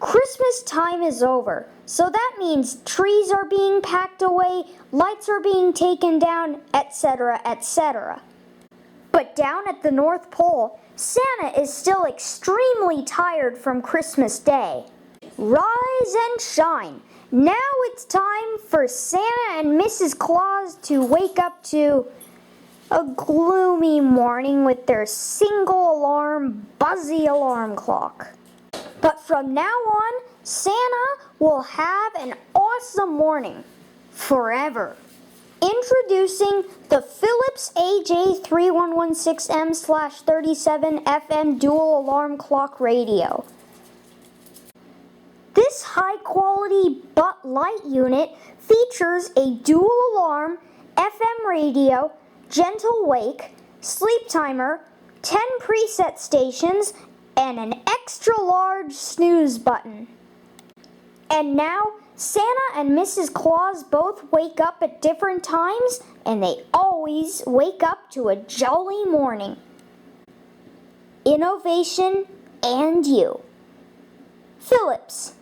Christmas time is over, so that means trees are being packed away, lights are being taken down, etc., etc. But down at the North Pole, Santa is still extremely tired from Christmas Day. Rise and shine! Now it's time for Santa and Mrs. Claus to wake up to a gloomy morning with their single alarm, buzzy alarm clock. But from now on, Santa will have an awesome morning, forever. Introducing the Philips AJ3116M/37 FM dual alarm clock radio. This high-quality but light unit features a dual alarm, FM radio, gentle wake, sleep timer, 10 preset stations, and an extra-large snooze button. And now, Santa and Mrs. Claus both wake up at different times, and they always wake up to a jolly morning. Innovation and you. Philips.